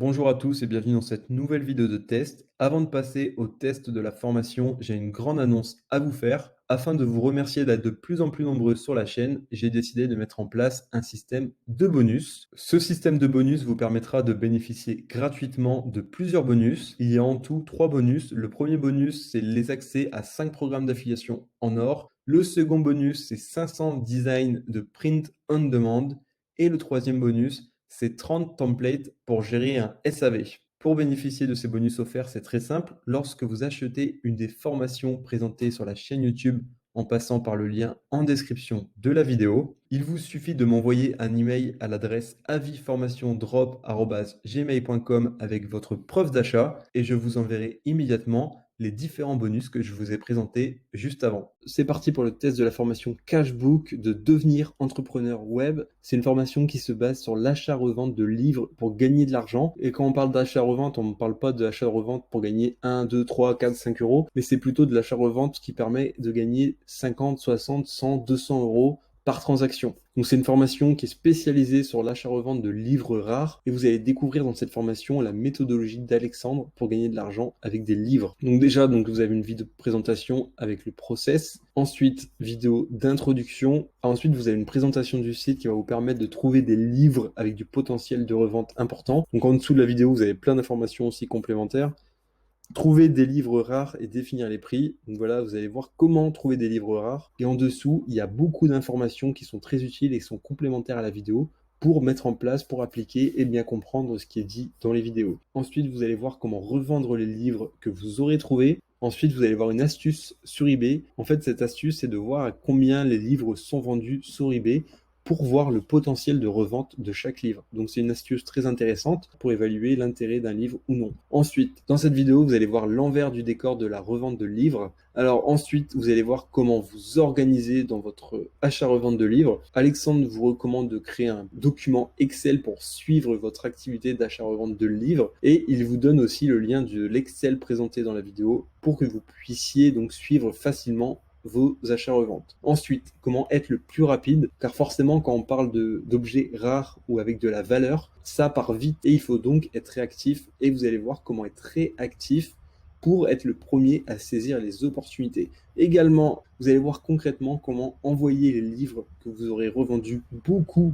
Bonjour à tous et bienvenue dans cette nouvelle vidéo de test. Avant de passer au test de la formation, j'ai une grande annonce à vous faire. Afin de vous remercier d'être de plus en plus nombreux sur la chaîne, j'ai décidé de mettre en place un système de bonus. Ce système de bonus vous permettra de bénéficier gratuitement de plusieurs bonus. Il y a en tout 3 bonus. Le premier bonus, c'est les accès à 5 programmes d'affiliation en or. Le second bonus, c'est 500 designs de print on demand. Et le troisième bonus, c'est 30 templates pour gérer un SAV. Pour bénéficier de ces bonus offerts, c'est très simple. Lorsque vous achetez une des formations présentées sur la chaîne YouTube en passant par le lien en description de la vidéo, il vous suffit de m'envoyer un email à l'adresse avisformationdrop@gmail.com avec votre preuve d'achat et je vous enverrai immédiatement les différents bonus que je vous ai présentés juste avant. C'est parti pour le test de la formation Cashbook de devenir entrepreneur web. C'est une formation qui se base sur l'achat-revente de livres pour gagner de l'argent. Et quand on parle d'achat-revente, on ne parle pas de l'achat-revente pour gagner 1, 2, 3, 4, 5 euros, mais c'est plutôt de l'achat-revente qui permet de gagner 50, 60, 100, 200 euros par transaction. Donc c'est une formation qui est spécialisée sur l'achat-revente de livres rares et vous allez découvrir dans cette formation la méthodologie d'Alexandre pour gagner de l'argent avec des livres. Donc déjà, vous avez une vidéo de présentation avec le process, ensuite vidéo d'introduction, ensuite vous avez une présentation du site qui va vous permettre de trouver des livres avec du potentiel de revente important. Donc en dessous de la vidéo, vous avez plein d'informations aussi complémentaires. Trouver des livres rares et définir les prix. Donc voilà, vous allez voir comment trouver des livres rares. Et en dessous, il y a beaucoup d'informations qui sont très utiles et qui sont complémentaires à la vidéo pour mettre en place, pour appliquer et bien comprendre ce qui est dit dans les vidéos. Ensuite, vous allez voir comment revendre les livres que vous aurez trouvés. Ensuite, vous allez voir une astuce sur eBay. En fait, cette astuce, c'est de voir à combien les livres sont vendus sur eBay pour voir le potentiel de revente de chaque livre. Donc c'est une astuce très intéressante pour évaluer l'intérêt d'un livre ou non. Ensuite, dans cette vidéo, vous allez voir l'envers du décor de la revente de livres. Alors ensuite, vous allez voir comment vous organiser dans votre achat-revente de livres. Alexandre vous recommande de créer un document Excel pour suivre votre activité d'achat-revente de livres et il vous donne aussi le lien de l'Excel présenté dans la vidéo pour que vous puissiez donc suivre facilement vos achats-reventes. Ensuite, comment être le plus rapide, car forcément quand on parle d'objets rares ou avec de la valeur, ça part vite et il faut donc être réactif et vous allez voir comment être réactif pour être le premier à saisir les opportunités. Également, vous allez voir concrètement comment envoyer les livres que vous aurez revendus beaucoup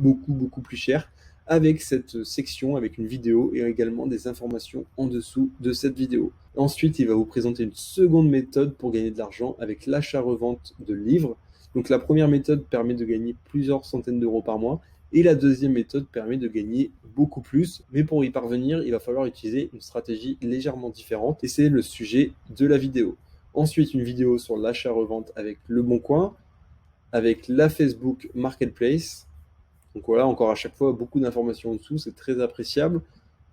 plus cher avec cette section, avec une vidéo et également des informations en dessous de cette vidéo. Ensuite, il va vous présenter une seconde méthode pour gagner de l'argent avec l'achat-revente de livres. Donc la première méthode permet de gagner plusieurs centaines d'euros par mois et la deuxième méthode permet de gagner beaucoup plus. Mais pour y parvenir, il va falloir utiliser une stratégie légèrement différente et c'est le sujet de la vidéo. Ensuite, une vidéo sur l'achat-revente avec Le Bon Coin, avec la Facebook Marketplace. Donc voilà, encore à chaque fois, beaucoup d'informations en dessous, c'est très appréciable.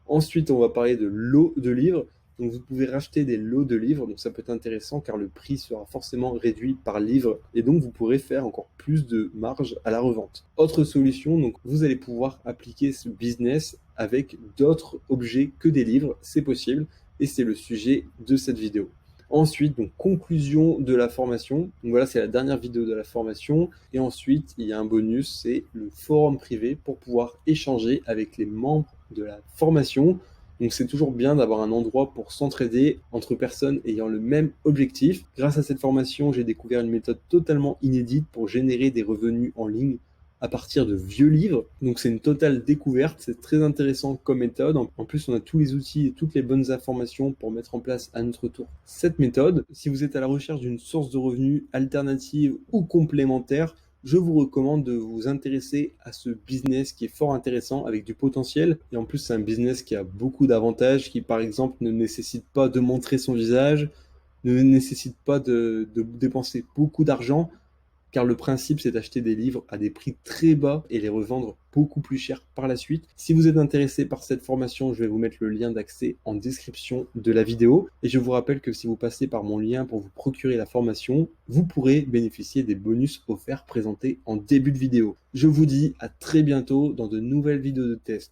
Ensuite, on va parler de lots de livres. Donc vous pouvez racheter des lots de livres, donc ça peut être intéressant car le prix sera forcément réduit par livre et donc vous pourrez faire encore plus de marge à la revente. Autre solution, donc vous allez pouvoir appliquer ce business avec d'autres objets que des livres, c'est possible et c'est le sujet de cette vidéo. Ensuite, donc conclusion de la formation. Donc voilà, c'est la dernière vidéo de la formation. Et ensuite, il y a un bonus, c'est le forum privé pour pouvoir échanger avec les membres de la formation. Donc c'est toujours bien d'avoir un endroit pour s'entraider entre personnes ayant le même objectif. Grâce à cette formation, j'ai découvert une méthode totalement inédite pour générer des revenus en ligne à partir de vieux livres. Donc c'est une totale découverte, c'est très intéressant comme méthode. En plus, on a tous les outils et toutes les bonnes informations pour mettre en place à notre tour cette méthode. Si vous êtes à la recherche d'une source de revenus alternative ou complémentaire, je vous recommande de vous intéresser à ce business qui est fort intéressant avec du potentiel. Et en plus, c'est un business qui a beaucoup d'avantages, qui par exemple ne nécessite pas de montrer son visage, ne nécessite pas de dépenser beaucoup d'argent, car le principe c'est d'acheter des livres à des prix très bas et les revendre beaucoup plus cher par la suite. Si vous êtes intéressé par cette formation, je vais vous mettre le lien d'accès en description de la vidéo. Et je vous rappelle que si vous passez par mon lien pour vous procurer la formation, vous pourrez bénéficier des bonus offerts présentés en début de vidéo. Je vous dis à très bientôt dans de nouvelles vidéos de test.